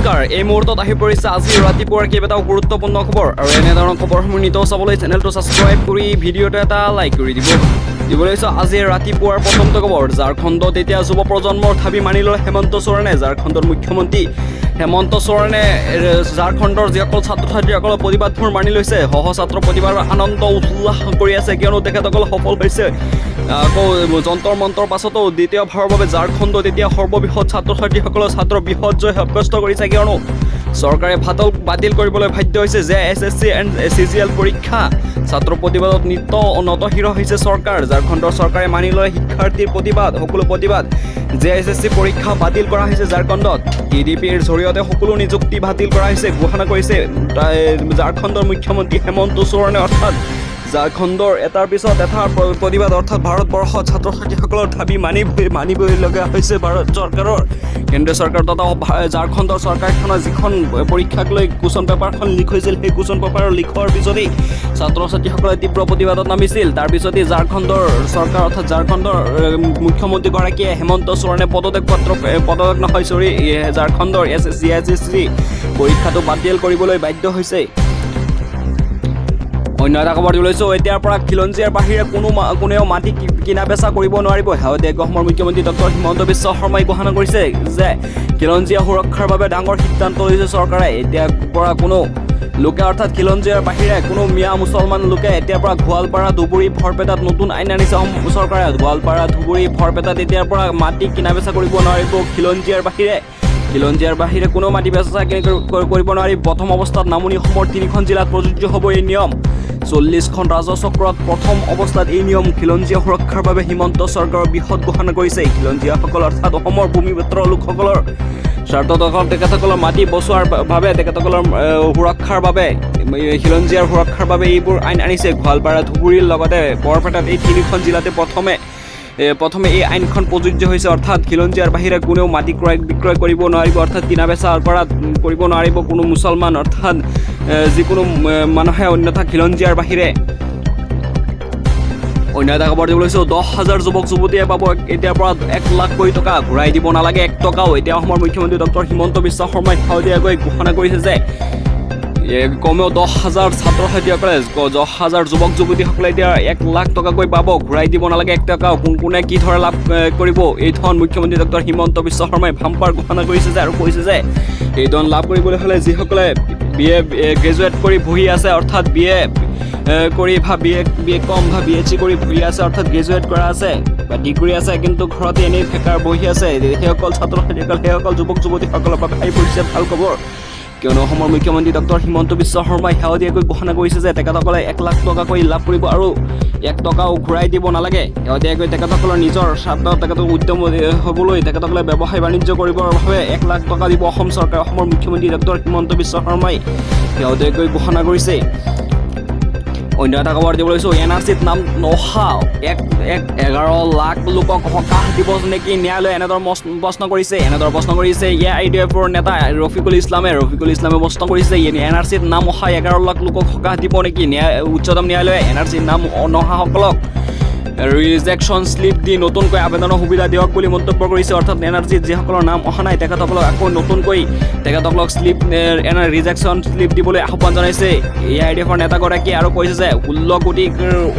নমস্কাৰ এই মুহূৰ্তত আহি পৰিছে আজি ৰাতিপুৱাৰ কেইবাটাও গুৰুত্বপূৰ্ণ খবৰ আৰু এনেধৰণৰ খবৰসমূহ নিতৌ চাবলৈ চেনেলটো ছাবস্ক্ৰাইব কৰি ভিডিঅ'টো এটা লাইক কৰি দিবলৈ আজি ৰাতিপুৱাৰ প্ৰথমটো খবৰ ঝাৰখণ্ডত এতিয়া যুৱ প্ৰজন্মৰ দাবী মানি ল'লে হেমন্ত সোৰেনে ঝাৰখণ্ডৰ মুখ্যমন্ত্ৰী হেমন্ত সোৰেনে ঝাৰখণ্ডৰ যিসকল ছাত্ৰ ছাত্ৰীসকলৰ প্ৰতিবাদবোৰ মানি লৈছে ছাত্ৰ প্ৰতিবাদৰ আনন্দ উল্লাস কৰি আছে কিয়নো তেখেতসকল সফল হৈছে আকৌ যন্তৰ মন্তৰ পাছতো দ্বিতীয়বাৰৰ বাবে ঝাৰখণ্ডত এতিয়া সৰ্ববৃহৎ ছাত্ৰ ছাত্ৰীসকলৰ ছাত্ৰ বৃহৎ জয় সাব্যস্ত কৰিছে কিয়নো চৰকাৰে বাতিল কৰিবলৈ বাধ্য হৈছে যে SSC এণ্ড CGL পৰীক্ষা ছাত্ৰ প্ৰতিবাদত নতশিৰ হৈছে চৰকাৰ ঝাৰখণ্ডৰ চৰকাৰে মানি লয় শিক্ষাৰ্থীৰ সকলো প্ৰতিবাদ যে SSC পৰীক্ষা বাতিল কৰা হৈছে ঝাৰখণ্ডত TDPৰ জৰিয়তে সকলো নিযুক্তি বাতিল কৰা হৈছে ঘোষণা কৰিছে ঝাৰখণ্ডৰ মুখ্যমন্ত্ৰী হেমন্ত সোৰেনে অৰ্থাৎ ঝাৰখণ্ডৰ এটাৰ পিছত এটাৰ প্ৰতিবাদ অৰ্থাৎ ভাৰতবৰ্ষত ছাত্ৰ ছাত্ৰীসকলৰ দাবী মানিবলগীয়া হৈছে ভাৰত চৰকাৰৰ কেন্দ্ৰীয় চৰকাৰ তথা ঝাৰখণ্ডৰ চৰকাৰখনৰ যিখন পৰীক্ষাক লৈ কুৱেশ্যন পেপাৰখন লিক হৈছিল সেই কুৱেশ্যন পেপাৰৰ লিকৰ পিছতেই ছাত্ৰ ছাত্ৰীসকলে তীব্ৰ প্ৰতিবাদত নামিছিল তাৰপিছতেই ঝাৰখণ্ডৰ চৰকাৰ অৰ্থাৎ ঝাৰখণ্ডৰ মুখ্যমন্ত্ৰীগৰাকীয়ে হেমন্ত সোৰেনে ঝাৰখণ্ডৰ SSC পৰীক্ষাটো বাতিল কৰিবলৈ বাধ্য হৈছে অন্য এটা খবৰ দিলৈছোঁ এতিয়াৰ পৰা খিলঞ্জীয়াৰ বাহিৰে কোনেও মাটি কিনা বেচা কৰিব নোৱাৰিব শেহতীয়াকৈ অসমৰ মুখ্যমন্ত্ৰী ডক্টৰ হিমন্ত বিশ্ব শৰ্মাই ঘোষণা কৰিছে যে খিলঞ্জীয়া সুৰক্ষাৰ বাবে ডাঙৰ সিদ্ধান্ত লৈছে চৰকাৰে এতিয়াৰ পৰা কোনো লোকে অৰ্থাৎ খিলঞ্জীয়াৰ বাহিৰে কোনো মিয়া মুছলমান লোকে এতিয়াৰ পৰা গোৱালপাৰা ধুবুৰী বৰপেটাত নতুন আইন আনিছে চৰকাৰে গোৱালপাৰা ধুবুৰী বৰপেটাত এতিয়াৰ পৰা মাটি কিনা বেচা কৰিব নোৱাৰিব খিলঞ্জীয়াৰ বাহিৰে কোনো মাটি বেচা কৰিব নোৱাৰি প্ৰথম অৱস্থাত নামনি অসমৰ 3খন জিলাত প্ৰযোজ্য হ'ব এই নিয়ম 40খন ৰাজচক্ৰত প্ৰথম অৱস্থাত এই নিয়ম খিলঞ্জীয়া সুৰক্ষাৰ বাবে হিমন্ত চৰকাৰৰ বৃহৎ ঘোষণা কৰিছে খিলঞ্জীয়াসকল অৰ্থাৎ অসমৰ ভূমিপুত্ৰ লোকসকলৰ স্বাৰ্থত তেখেতসকলৰ মাটি বচোৱাৰ বাবে তেখেতসকলৰ সুৰক্ষাৰ বাবে খিলঞ্জীয়াৰ সুৰক্ষাৰ বাবে এইবোৰ আইন আনিছে গোৱালপাৰা ধুবুৰীৰ লগতে বৰপেটাত এই 3খন জিলাতে প্ৰথমে এই আইনখন প্ৰযোজ্য হৈছে অৰ্থাৎ খিলঞ্জীয়াৰ বাহিৰে কোনেও মাটি ক্ৰয় বিক্ৰয় কৰিব নোৱাৰিব অৰ্থাৎ কিনা বেচা কৰিব নোৱাৰিব কোনো মুছলমান অৰ্থাৎ যিকোনো মানুহে অন্যথা খিলঞ্জীয়াৰ বাহিৰে অন্য এটা খবৰ দিব লৈছোঁ 10,000 যুৱক যুৱতীয়ে পাব এতিয়াৰ পৰা 1 লাখ কোটি টকা ঘূৰাই দিব নালাগে 1 টকাও এতিয়া অসমৰ মুখ্যমন্ত্ৰী ডক্টৰ হিমন্ত বিশ্ব শৰ্মাই শেহতীয়াকৈ ঘোষণা কৰিছে যে কমেও 10,000 ছাত্ৰ ছাত্ৰীসকলে 10,000 যুৱক যুৱতীসকলে এতিয়া 1 লাখ টকাকৈ পাব ঘূৰাই দিব নালাগে 1 টকাও কোনে কি ধৰণে লাভ কৰিব এই ধন মুখ্যমন্ত্ৰী ডক্টৰ হিমন্ত বিশ্ব শৰ্মাই ভাম্পাৰ ঘোষণা কৰিছে যে আৰু কৈছে যে এই ধন লাভ কৰিবলৈ হ'লে যিসকলে BA গ্ৰেজুৱেট কৰি বহি আছে অৰ্থাৎ BA কৰি BA কম BHC কৰি বহি আছে অৰ্থাৎ গ্ৰেজুৱেট কৰা আছে বা ডিগ্ৰী আছে কিন্তু ঘৰতে এনেই বেকাৰ বহি আছে সেইসকল ছাত্ৰ ছাত্ৰীসকল সেইসকল যুৱক যুৱতীসকলৰ বাবে আহি পৰিছে ভাল খবৰ কিয়নো অসমৰ মুখ্যমন্ত্ৰী ডক্টৰ হিমন্ত বিশ্ব শৰ্মাই শেহতীয়াকৈ ঘোষণা কৰিছে যে তেখেতসকলে 1 লাখ টকাকৈ লাভ কৰিব আৰু 1 টকাও ঘূৰাই দিব নালাগে শেহতীয়াকৈ তেখেতসকলৰ নিজৰ স্বাৰ্থত তেখেতক উদ্যম হ'বলৈ তেখেতসকলে ব্যৱসায় বাণিজ্য কৰিবৰ বাবে 1 লাখ টকা দিব অসম চৰকাৰে অসমৰ মুখ্যমন্ত্ৰী ডক্টৰ হিমন্ত বিশ্ব শৰ্মাই শেহতীয়াকৈ ঘোষণা কৰিছে অন্য এটা খবৰ দিব লৈছোঁ NRCত নাম নহা 11 লাখ লোকক সকাহ দিব নেকি ন্যায়ালয়ে এনেদৰে প্ৰশ্ন কৰিছে AIDFৰ নেতা ৰফিকুল ইছলামে প্ৰশ্ন কৰিছে NRCত নাম অহা 11 লাখ লোকক সকাহ দিব নেকি উচ্চতম ন্যায়ালয়ে NRCত নাম নহাসকলক ৰিজেকশ্যন শ্লিপ দি নতুনকৈ আবেদনৰ সুবিধা দিয়ক বুলি মন্তব্য কৰিছে অৰ্থাৎ NRCত যিসকলৰ নাম অহা নাই তেখেতসকলক আকৌ নতুনকৈ তেখেতসকলক ৰিজেকশ্যন শ্লিপ দিবলৈ আহ্বান জনাইছে AIDFৰ নেতাগৰাকীয়ে আৰু কৈছে যে 16 কোটিৰ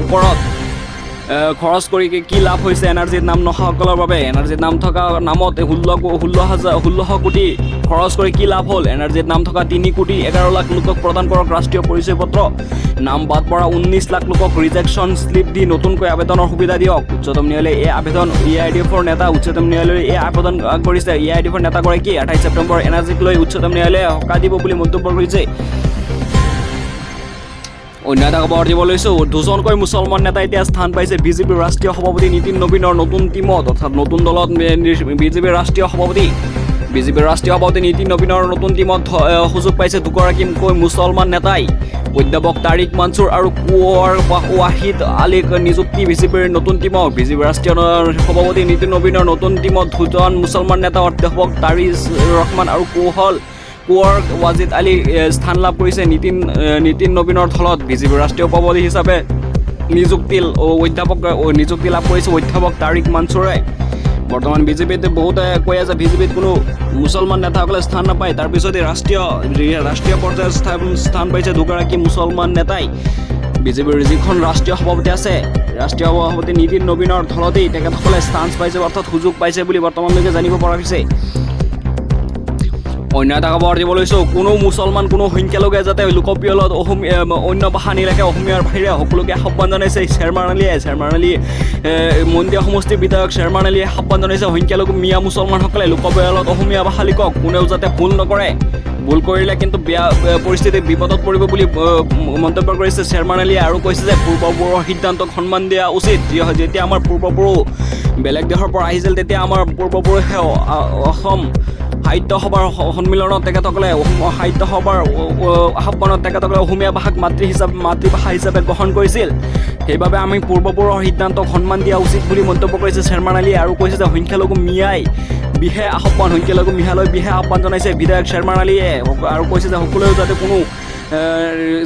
ওপৰত খৰচ কৰি কি লাভ হৈছে NRCত নাম নহাসকলৰ বাবে NRCত নাম থকা নামত 16 কোটি খৰচ কৰি কি লাভ হ'ল NRCত নাম থকা 3 কোটি 11 লাখ লোকক প্ৰদান কৰক ৰাষ্ট্ৰীয় পৰিচয় পত্ৰ নাম বাদ পৰা 19 লাখ লোকক ৰিজেকশ্যন শ্লিপ দি নতুনকৈ আবেদনৰ সুবিধা দিয়ক উচ্চতম ন্যায়ালয়ে এই আবেদন AIDFৰ নেতা উচ্চতম ন্যায়ালয়ে এই আবেদন কৰিছে AIDFৰ নেতাগৰাকী 28 ছেপ্টেম্বৰ NRCক লৈ উচ্চতম ন্যায়ালয়ে সকাহ দিব বুলি মন্তব্য কৰিছে অন্য এটা খবৰ দিব লৈছোঁ 2জনকৈ মুছলমান নেতা এতিয়া স্থান পাইছে বিজেপিৰ ৰাষ্ট্ৰীয় সভাপতি নীতিন নবীনৰ নতুন টীমত অৰ্থাৎ নতুন দলত বিজেপিৰ ৰাষ্ট্ৰীয় সভাপতি নীতিন নবীনৰ নতুন টীমত সুযোগ পাইছে দুগৰাকীকৈ মুছলমান নেতাই অধ্যাপক তাৰিক মনছুৰ আৰু কুঁৱৰ ৱাহিদ আলীক নিযুক্তি বিজেপিৰ নতুন টীমত বিজেপিৰ ৰাষ্ট্ৰীয় সভাপতি নীতিন নবীনৰ নতুন টীমত 2জন মুছলমান নেতা অধ্যাপক তাৰিজ ৰহমান আৰু কুঁৱৰ ৱাজিদ আলী স্থান লাভ কৰিছে নীতিন নবীনৰ দলত বিজেপিৰ ৰাষ্ট্ৰীয় সভাপতি হিচাপে নিযুক্তি লাভ কৰিছে অধ্যাপক তাৰিক মনছুৰে বৰ্তমান বিজেপিত বহুতে কৈ আছে বিজেপিত কোনো মুছলমান নেতাসকলে স্থান নাপায়। তাৰপিছতে ৰাষ্ট্ৰীয় পৰ্যায়ত স্থান পাইছে দুগৰাকী মুছলমান নেতাই। বিজেপিৰ যিখন ৰাষ্ট্ৰীয় সভাপতি আছে, ৰাষ্ট্ৰীয় সভাপতি নীতিন নবীনৰ থলতেই তেখেতসকলে স্থান পাইছে, অৰ্থাৎ সুযোগ পাইছে বুলি বৰ্তমানলৈকে জানিব পৰা হৈছে। অন্য এটা খবৰ দিব লৈছোঁ, কোনো মুছলমান কোনো সংখ্যালঘুৱে যাতে লোকপ্ৰিয়ত অন্য ভাষা নিলেখে অসমীয়াৰ বাহিৰে সকলোকে আহ্বান জনাইছে শ্বেৰমান আলীয়ে মন্দিয়া সমষ্টিৰ বিধায়ক শ্বেৰমান আলীয়ে আহ্বান জনাইছে সংখ্যালঘু মিয়া মুছলমানসকলে লোকপ্ৰিয়ত অসমীয়া ভাষা লিখক, কোনেও যাতে ভুল নকৰে, ভুল কৰিলে কিন্তু বেয়া পৰিস্থিতি বিপদত পৰিব বুলি মন্তব্য কৰিছে শ্বেৰমান আলীয়ে আৰু কৈছে যে পূৰ্বপুৰুষৰ সিদ্ধান্তক সন্মান দিয়া উচিত। যেতিয়া আমাৰ পূৰ্বপুৰুষ বেলেগ দেশৰ পৰা আহিছিল তেতিয়া আমাৰ পূৰ্বপুৰুষে অসম সাহিত্য সভাৰ সন্মিলনত তেখেতসকলে সাহিত্য সভাৰ আহ্বানত তেখেতসকলে অসমীয়া ভাষাক মাতৃভাষা হিচাপে গ্ৰহণ কৰিছিল। সেইবাবে আমি পূৰ্বপুৰুষৰ সিদ্ধান্তক সন্মান দিয়া উচিত বুলি মন্তব্য কৰিছে শ্বেৰমান আলীয়ে আৰু কৈছে যে সংখ্যালঘু মিয়ালৈ বিশেষ আহ্বান জনাইছে বিধায়ক শ্বেৰমান আলীয়ে আৰু কৈছে যে সকলোৱে যাতে কোনো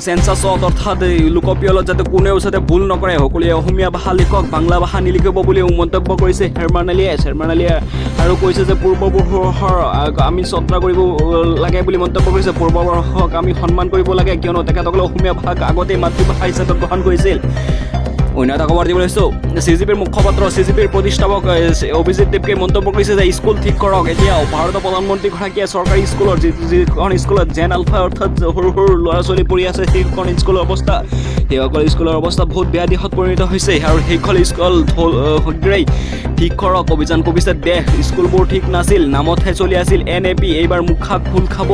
চেঞ্চাছত অৰ্থাৎ লোকপ্ৰিয়ত যাতে কোনেও যাতে ভুল নকৰে, সকলোৱে অসমীয়া ভাষা লিখক, বাংলা ভাষা নিলিখিব বুলিও মন্তব্য কৰিছে শ্বেৰমান আলীয়ে আৰু কৈছে যে পূৰ্বপুৰুষৰ আমি শ্ৰদ্ধা কৰিব লাগে বুলি মন্তব্য কৰিছে। পূৰ্বপুৰুষক আমি সন্মান কৰিব লাগে কিয়নো তেখেতসকলে অসমীয়া ভাষাক আগতেই মাতৃভাষা হিচাপে গ্ৰহণ কৰিছিল। অন্য এটা খবৰ দিব লৈছোঁ, CJPৰ মুখপাত্ৰ CJPৰ প্ৰতিষ্ঠাপক অভিজিত দেৱকে মন্তব্য কৰিছে যে স্কুল ঠিক কৰক। এতিয়াও ভাৰতৰ প্ৰধানমন্ত্ৰীগৰাকীয়ে চৰকাৰী স্কুলৰ যিখন স্কুলত জেন আলফা অৰ্থাৎ সৰু সৰু ল'ৰা ছোৱালী পঢ়ি আছে সেইখন স্কুলৰ অৱস্থা বহুত বেয়া দিশত পৰিণত হৈছে আৰু সেইখন স্কুল শীঘ্ৰেই ঠিক কৰক অভিযান কবিছে দেশ। স্কুলবোৰ ঠিক নাছিল, নামতহে চলি আছিল NAP। এইবাৰ মুখা খোল খাব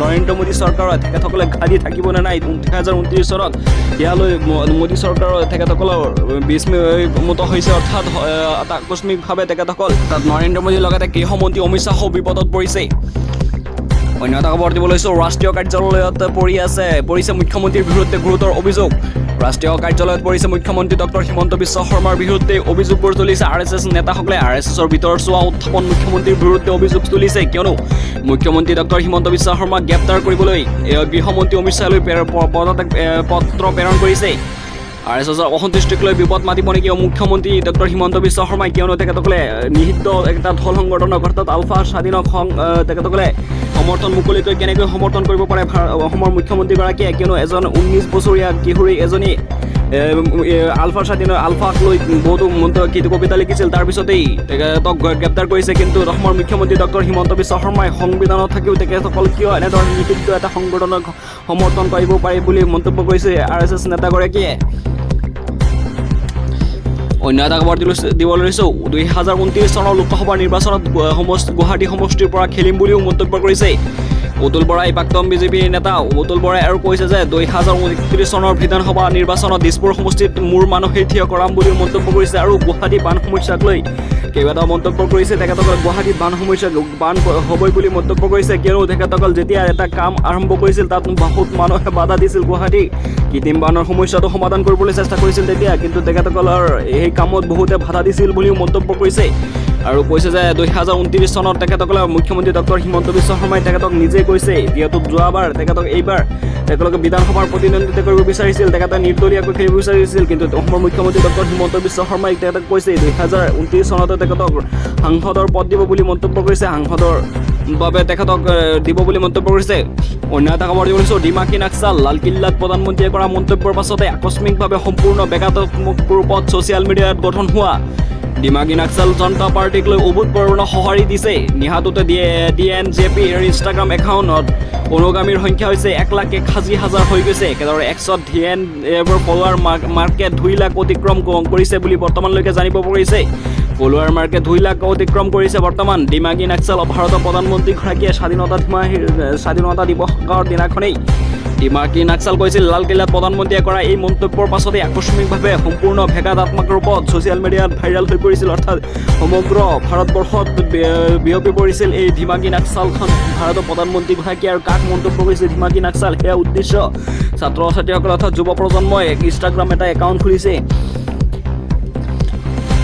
নৰেন্দ্ৰ মোদী চৰকাৰত, তেখেতসকলে গাড়ী থাকিব নে নাই 2029 চনত ইয়ালৈ মোদী চৰকাৰৰ তেখেতসকলৰ বিস্ময়মত হৈছে, অৰ্থাৎ আকস্মিকভাৱে তেখেতসকল তাত নৰেন্দ্ৰ মোদীৰ লগতে গৃহমন্ত্ৰী অমিত শ্বাহো বিপদত পৰিছে। অন্য এটা খবৰ দিব লৈছোঁ, ৰাষ্ট্ৰীয় কাৰ্যালয়ত পৰিছে মুখ্যমন্ত্ৰীৰ বিৰুদ্ধে গুৰুতৰ অভিযোগ। ৰাষ্ট্ৰীয় কাৰ্যালয়ত পৰিছে মুখ্যমন্ত্ৰী ডক্টৰ হিমন্ত বিশ্ব শৰ্মাৰ বিৰুদ্ধে অভিযোগবোৰ তুলিছে RSS নেতাসকলে। RSSৰ ভিতৰৰ চোৱা উত্থাপন মুখ্যমন্ত্ৰীৰ বিৰুদ্ধে অভিযোগ তুলিছে কিয়নো মুখ্যমন্ত্ৰী ডক্টৰ হিমন্ত বিশ্ব শৰ্মাক গ্ৰেপ্তাৰ কৰিবলৈ গৃহমন্ত্ৰী অমিত শ্বাহলৈ পত্ৰ প্ৰেৰণ কৰিছে। RSSৰ অসন্তুষ্টিক লৈ বিপদ মাতিব নেকি মুখ্যমন্ত্ৰী ডক্টৰ হিমন্ত বিশ্ব শৰ্মাই, কিয়নো তেখেতসকলে নিষিদ্ধ এটা দল সংগঠনক অৰ্থাৎ আলফা স্বাধীনক তেখেতসকলে সমৰ্থন মুকলিকৈ কেনেকৈ সমৰ্থন কৰিব পাৰে অসমৰ মুখ্যমন্ত্ৰীগৰাকীয়ে, কিয়নো এজন 19 বছৰীয়া কিশোৰী এজনী আলফাক লৈ বহুতো কবিতা লিখিছিল, তাৰপিছতেই তেখেতক গ্ৰেপ্তাৰ কৰিছে। কিন্তু অসমৰ মুখ্যমন্ত্ৰী ডক্টৰ হিমন্ত বিশ্ব শৰ্মাই সংবিধানত থাকিও তেখেতসকল কিয় এনেধৰণৰ নিষিদ্ধ এটা সংগঠনক সমৰ্থন কৰিব পাৰে বুলি মন্তব্য কৰিছে RSS নেতাগৰাকীয়ে। অন্য এটা খবৰ দিব লৈছোঁ, 2029 চনৰ লোকসভা নিৰ্বাচনত গুৱাহাটী সমষ্টিৰ পৰা খেলিম বুলিও মন্তব্য কৰিছে অতুল বৰাই। প্ৰাক্তন বিজেপি নেতা অতুল বৰাই আৰু কৈছে যে 2029 চনৰ বিধানসভা নিৰ্বাচনত দিছপুৰ সমষ্টিত মোৰ মানুহে থিয় কৰাম বুলিও মন্তব্য কৰিছে আৰু গুৱাহাটী বান সমস্যাক লৈ কেইবাটাও মন্তব্য কৰিছে। তেখেতসকলে গুৱাহাটীত বান হ'বই বুলি মন্তব্য কৰিছে, কিয়নো তেখেতসকল যেতিয়া এটা কাম আৰম্ভ কৰিছিল তাত বহুত মানুহে বাধা দিছিল, গুৱাহাটী কৃত্ৰিম বানৰ সমস্যাটো সমাধান কৰিবলৈ চেষ্টা কৰিছিল তেতিয়া, কিন্তু তেখেতসকলৰ এই কামত বহুতে বাধা দিছিল বুলিও মন্তব্য কৰিছে আৰু কৈছে যে 2029 চনত তেখেতসকলে মুখ্যমন্ত্ৰী ডক্টৰ হিমন্ত বিশ্ব শৰ্মাই তেখেতক নিজে কৈছে, যিহেতু যোৱাবাৰ এইবাৰ তেখেতলোকে বিধানসভাৰ প্ৰতিদ্বন্দ্বিতা কৰিব বিচাৰিছিল, তেখেতে নিৰ্দলীয়াকৈ খেলিব বিচাৰিছিল, কিন্তু অসমৰ মুখ্যমন্ত্ৰী ডক্টৰ হিমন্ত বিশ্ব শৰ্মাই তেখেতক কৈছে 2029 চনতে তেখেতক সাংসদৰ পদ দিব বুলি মন্তব্য কৰিছে, সাংসদৰ বাবে তেখেতক দিব বুলি মন্তব্য কৰিছে। অন্য এটা খবৰ দিব লৈছোঁ, ডিমাকী নাক্সাল লালকিল্লাত প্ৰধানমন্ত্ৰীয়ে কৰা মন্তব্যৰ পাছতে আকস্মিকভাৱে সম্পূৰ্ণ বেগাত্মক ৰূপত ছ'চিয়েল মিডিয়াত গঠন হোৱা ডিমাকী নাক্সাল জনতা পাৰ্টিক লৈ অভূতপূৰ্ণ সঁহাৰি দিছে। নিশাটোতে DNJPৰ ইনষ্টাগ্ৰাম একাউণ্টত অনুগামীৰ সংখ্যা হৈছে 1,81,000 হৈ গৈছে। একেদৰে এক্সত DNJPৰ ফলোৱাৰ মাৰ্কেট 2 লাখ অতিক্ৰম কৰিছে বুলি বৰ্তমানলৈকে জানিব পাৰিছে। ফলোৱাৰ মাৰ্কেট 2 লাখ অতিক্ৰম কৰিছে বৰ্তমান। ডিমাকী নাক্সাল ভাৰতৰ প্ৰধানমন্ত্ৰীগৰাকীয়ে স্বাধীনতা দিৱসৰ দিনাখনেই ডিমাকী নাক্সাল কৈছিল লালকিল্লাত প্ৰধানমন্ত্ৰীয়ে কৰা এই মন্তব্যৰ পাছতে আকস্মিকভাৱে সম্পূৰ্ণ ভেগাত্মক ৰূপত ছ'চিয়েল মিডিয়াত ভাইৰেল হৈ পৰিছিল, অৰ্থাৎ সমগ্ৰ ভাৰতবৰ্ষত বিয়পি পৰিছিল এই ডিমাকী নাক্সালখন। ভাৰতৰ প্ৰধানমন্ত্ৰীগৰাকীয়ে আৰু কাক মন্তব্য কৰিছে ডিমাকী নাক্সাল সেয়া উদ্দেশ্য ছাত্ৰ ছাত্ৰীসকল অৰ্থাৎ যুৱ প্ৰজন্মই ইনষ্টাগ্ৰাম এটা একাউণ্ট খুলিছে।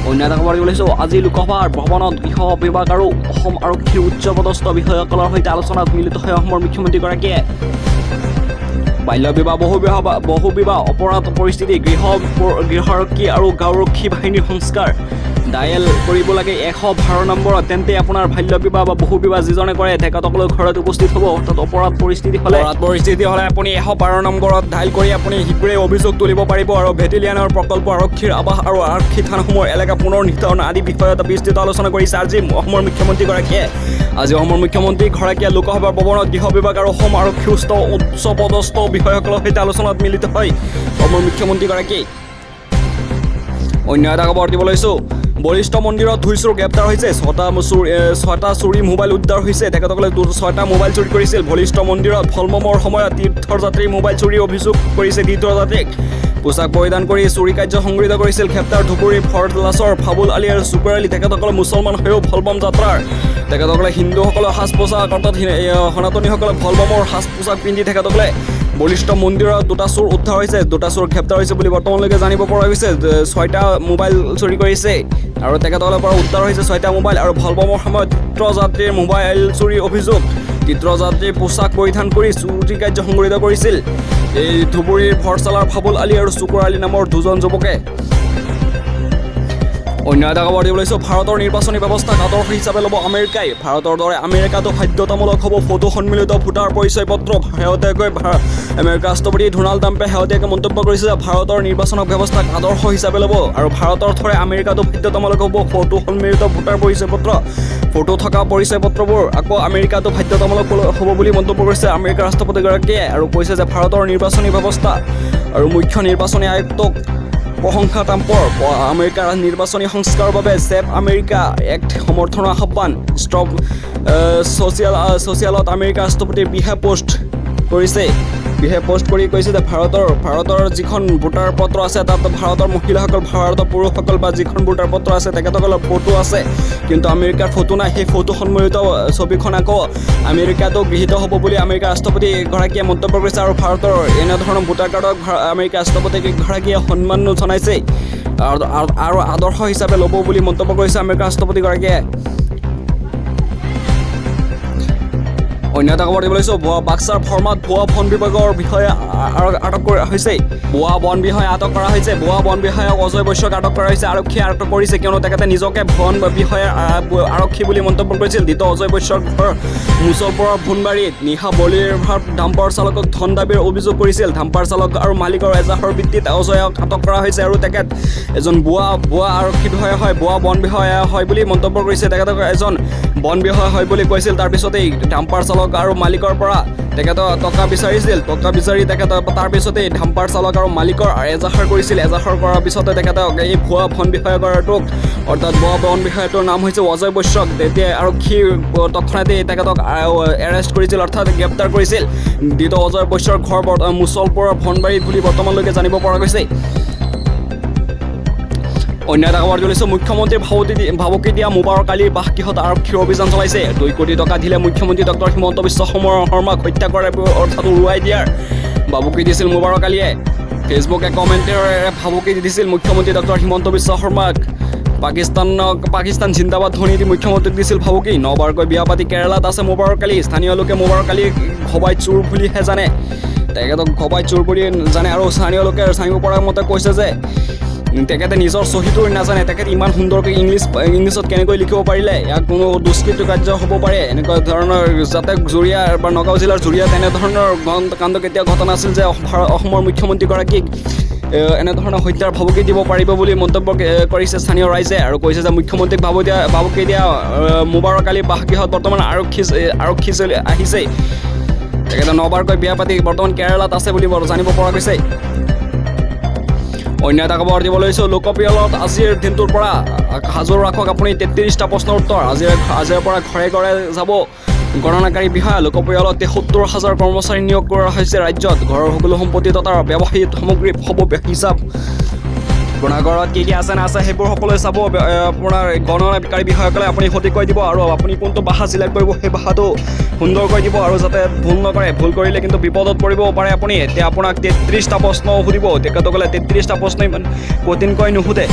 অন্য এটা খবৰ ওলাইছোঁ, আজি লোকসভাৰ ভৱনত গৃহ বিভাগ আৰু অসম আৰক্ষীৰ উচ্চপদস্থ বিষয়াসকলৰ সৈতে আলোচনাত মিলিত হয় অসমৰ মুখ্যমন্ত্ৰীগৰাকীয়ে। বাল্য বিবাহ বহু বিবাহ অপৰাধ পৰিস্থিতি গৃহাৰক্ষী আৰু গাঁওৰক্ষী বাহিনীৰ সংস্কাৰ ডায়েল কৰিব লাগে 112 নম্বৰত। তেন্তে আপোনাৰ বাল্য বিবাহ বা বহু বিবাহ যিজনে কৰে তেখেতসকলৰ ঘৰত উপস্থিত হ'ব। অৰ্থাৎ অপৰাধ পৰিস্থিতি হ'লে আপুনি 112 নম্বৰত ডায়েল কৰি আপুনি শীঘ্ৰেই অভিযোগ তুলিব পাৰিব। আৰু বেটেলিয়ানৰ প্ৰকল্প, আৰক্ষীৰ আৱাস আৰু আৰক্ষী থানাসমূহৰ এলেকা পুনৰ নিৰ্ধাৰণ আদি বিষয়ত বিস্তৃত আলোচনা কৰিছে আজি অসমৰ মুখ্যমন্ত্ৰীগৰাকীয়ে। অসমৰ মুখ্যমন্ত্ৰীগৰাকীয়ে লোকসভাৰ ভৱনত গৃহ বিভাগ আৰু অসম আৰক্ষী উচ্চপদস্থ বিষয়াসকলৰ সৈতে আলোচনাত মিলিত হয় অসমৰ মুখ্যমন্ত্ৰীগৰাকী। অন্য এটা খবৰ দিব লৈছোঁ। বলিষ্ঠ মন্দিৰত 2 চোৰ গ্ৰেপ্তাৰ হৈছে। 6টা চুৰি মোবাইল উদ্ধাৰ হৈছে। তেখেতসকলে 6টা মোবাইল চুৰি কৰিছিল। বলিষ্ঠ মন্দিৰত ভলবমৰ সময়ত তীৰ্থযাত্ৰীৰ মোবাইল চুৰি অভিযোগ কৰিছে তীৰ্থযাত্ৰীক। পোছাক পৰিধান কৰি চুৰি কাৰ্য সংঘটিত কৰিছিল। গ্ৰেপ্তাৰ ধুবুৰী ফৰলাছৰ ফাবুল আলী আৰু চুকুৰ আলী। তেখেতসকলে মুছলমান হৈও ভলবম যাত্ৰাৰ। তেখেতসকলে হিন্দুসকলৰ সাজ পোছাক অৰ্থাৎ সনাতনীসকলে ভলবমৰ সাজ পোছাক পিন্ধি তেখেতসকলে বলিষ্ঠ মন্দিৰত 2টা চোৰ উদ্ধাৰ হৈছে। 2টা চোৰ গ্ৰেপ্তাৰ হৈছে বুলি বৰ্তমানলৈকে জানিব পৰা গৈছে। 6টা মোবাইল চুৰি কৰিছে আৰু তেখেতসকলৰ পৰা উদ্ধাৰ হৈছে 6টা মোবাইল। আৰু ভলবমৰ সময়ত তীৰ্থযাত্ৰীৰ মোবাইল চুৰি অভিযোগ। তীৰ্থযাত্ৰীৰ পোছাক পৰিধান কৰি চুৰি কাৰ্য সংঘটিত কৰিছিল এই ধুবুৰীৰ ভৰচালাৰ ফাবুল আলী আৰু চুকুৰ আলী নামৰ 2জন যুৱকে। অন্য এটা খবৰ দিব লৈছোঁ। ভাৰতৰ নিৰ্বাচনী ব্যৱস্থাক আদৰ্শ হিচাপে ল'ব আমেৰিকাই। ভাৰতৰ দৰে আমেৰিকাতো বাধ্যতামূলক হ'ব ফটো সন্মিলিত ভোটাৰ পৰিচয় পত্ৰ। শেহতীয়াকৈ আমেৰিকাৰ ৰাষ্ট্ৰপতি ডোনাল্ড ট্ৰাম্পে শেহতীয়াকৈ মন্তব্য কৰিছে যে ভাৰতৰ নিৰ্বাচনী ব্যৱস্থাক আদৰ্শ হিচাপে ল'ব আৰু ভাৰতৰ দৰে আমেৰিকাতো বাধ্যতামূলক হ'ব ফটো সন্মিলিত ভোটাৰ পৰিচয় পত্ৰ। ফটো থকা পৰিচয় পত্ৰবোৰ আকৌ আমেৰিকাতো বাধ্যতামূলক হ'ব বুলি মন্তব্য কৰিছে আমেৰিকাৰ ৰাষ্ট্ৰপতিগৰাকীয়ে আৰু কৈছে যে ভাৰতৰ নিৰ্বাচনী ব্যৱস্থা আৰু মুখ্য নিৰ্বাচনী আয়ুক্তক প্ৰশংসা ট্ৰাম্পৰ। আমেৰিকাৰ নিৰ্বাচনী সংস্কাৰৰ বাবে ছেভ আমেৰিকা এক্ট সমৰ্থনৰ আহ্বান। ষ্টপ ছ'চিয়েলত আমেৰিকাৰ ৰাষ্ট্ৰপতিৰ বিশেষ পোষ্ট কৰি কৈছে যে ভাৰতৰ যিখন ভোটাৰ পত্ৰ আছে তাত ভাৰতৰ মহিলাসকল, ভাৰতৰ পুৰুষসকল বা যিখন ভোটাৰ পত্ৰ আছে তেখেতসকলৰ ফটো আছে, কিন্তু আমেৰিকাৰ ফটো নাই। সেই ফটো সন্মিলিত ছবিখন আকৌ আমেৰিকাতো গৃহীত হ'ব বুলি আমেৰিকাৰ ৰাষ্ট্ৰপতিগৰাকীয়ে মন্তব্য কৰিছে। আৰু ভাৰতৰ এনেধৰণৰ ভোটাৰ কাৰ্ডক আমেৰিকাৰ ৰাষ্ট্ৰপতিগৰাকীয়ে সন্মান জনাইছে আৰু আদৰ্শ হিচাপে ল'ব বুলি মন্তব্য কৰিছে আমেৰিকাৰ ৰাষ্ট্ৰপতিগৰাকীয়ে। অন্য এটা খবৰ দিব লৈছোঁ। বাক্সাৰ ভৰ্মাত ভুৱা বন বিভাগৰ বিষয়ে আটক কৰা হৈছে। ভুৱা বন বিষয়া আটক কৰা হৈছে। ভুৱা বন বিষয়াক অজয় বৈশ্যক আটক কৰা হৈছে। আৰক্ষীয়ে আটক কৰিছে কিয়নো তেখেতে নিজকে বন বিষয়া আৰক্ষী বুলি মন্তব্য কৰিছিল। দ্বিতীয় অজয় বৈশ্যৰ ঘৰ মুছলপুৰৰ ভোনবাৰীত নিশা বলিৰ ভাত ডাম্পাৰ চালকক ধন দাবীৰ অভিযোগ কৰিছিল। ডাম্পাৰ চালক আৰু মালিকৰ এজাহাৰৰ ভিত্তিত অজয়ক আটক কৰা হৈছে আৰু তেখেত এজন ভুৱা আৰক্ষী বিষয়া হয়, ভুৱা বন বিষয়া হয় বুলি মন্তব্য কৰিছে। তেখেতক এজন বন বিষয়া হয় বুলি কৈছিল। তাৰপিছতেই ডাম্পাৰ চালক আৰু মালিকৰ পৰা তেখেতক টকা বিচাৰিছিল। টকা বিচাৰি তেখেতক তাৰপিছতেই ডাম্পাৰ চালক আৰু মালিকৰ এজাহাৰ কৰিছিল। এজাহাৰ কৰাৰ পিছতে তেখেতক এই ভুৱা বন বিষয়াগৰাকীক অৰ্থাৎ ভুৱা বন বিষয়াটোৰ নাম হৈছে অজয় বৈশ্যক। তেতিয়া আৰক্ষী তৎক্ষণাতেই তেখেতক এৰেষ্ট কৰিছিল অৰ্থাৎ গ্ৰেপ্তাৰ কৰিছিল। দ্বিতীয় অজয় বৈশ্যৰ ঘৰ মুছলপুৰৰ ভনবাৰীত বুলি বৰ্তমানলৈকে জানিব পৰা গৈছে। অন্য এটা খবৰ লৈছোঁ। মুখ্যমন্ত্ৰী ভাবুকি দিয়া মুবাৰক আলীৰ বাসগৃহত আৰক্ষীৰ অভিযান চলাইছে। 2 কোটি টকা দিলে মুখ্যমন্ত্ৰী ডক্টৰ হিমন্ত বিশ্ব শৰ্মাক হত্যা কৰাৰ অৰ্থাৎ উৰুৱাই দিয়াৰ ভাবুকি দিছিল মুবাৰক আলীয়ে। ফেচবুকে কমেণ্টেৰে ভাবুকি দিছিল মুখ্যমন্ত্ৰী ডক্টৰ হিমন্ত বিশ্ব শৰ্মাক। পাকিস্তান জিন্দাবাদ ধ্বনি দি মুখ্যমন্ত্ৰীক দিছিল ভাবুকি। 9বাৰকৈ বিয়া পাতি কেৰালাত আছে মুবাৰক আলী। স্থানীয় লোকে মুবাৰক আলীক ঘবাই চোৰ বুলিহে জানে। তেখেতক ঘবাই চোৰ বুলি জানে আৰু স্থানীয় লোকে জানিব পৰা মতে কৈছে যে তেখেতে নিজৰ চহীটো নাজানে। তেখেতে ইমান সুন্দৰকৈ ইংলিছত কেনেকৈ লিখিব পাৰিলে, ইয়াক কোনো দুষ্কৃত কাৰ্য হ'ব পাৰে। এনেকুৱা ধৰণৰ যাতে জুৰিয়া বা নগাঁও জিলাৰ জুৰিয়াত এনেধৰণৰ কাণ্ড কেতিয়াও ঘটা নাছিল যে অসমৰ মুখ্যমন্ত্ৰীগৰাকীক এনেধৰণৰ হত্যাৰ ভাবুকি দিব পাৰিব বুলি মন্তব্য কৰিছে স্থানীয় ৰাইজে আৰু কৈছে যে মুখ্যমন্ত্ৰীক ভাবুকি দিয়া মুবাৰক আলী বাসগৃহত বৰ্তমান আৰক্ষী আহিছে। তেখেতে 9বাৰকৈ বিয়া পাতি বৰ্তমান কেৰালাত আছে বুলি জানিব পৰা গৈছে। অন্য এটা খবৰ দিব লৈছোঁ। লোকপিয়লত আজিৰ দিনটোৰ পৰা সাজু ৰাখক আপুনি 33টা প্ৰশ্নৰ উত্তৰ। আজিৰ পৰা ঘৰে ঘৰে যাব গণনাকাৰী বিষয়া। লোকপিয়লত 73,000 কৰ্মচাৰী নিয়োগ কৰা হৈছে ৰাজ্যত। ঘৰৰ সকলো সম্পত্তি তথা ব্যৱসায়িক সামগ্ৰী হ'ব হিচাপ। আপোনাৰ ঘৰত কি কি আছে নাছে সেইবোৰ সকলোৱে চাব আপোনাৰ গণনাকাৰী বিষয়াসকলে। আপুনি সঠিককৈ দিব আৰু আপুনি কোনটো ভাষা চিলেক্ট কৰিব সেই ভাষাটো সুন্দৰকৈ দিব আৰু যাতে ভুল নকৰে। ভুল কৰিলে কিন্তু বিপদত পৰিব পাৰে আপুনি। এতিয়া আপোনাক 33টা প্ৰশ্ন সুধিব। তেখেতসকলে 33টা প্ৰশ্ন ইমান কঠিনকৈ নুসুধে।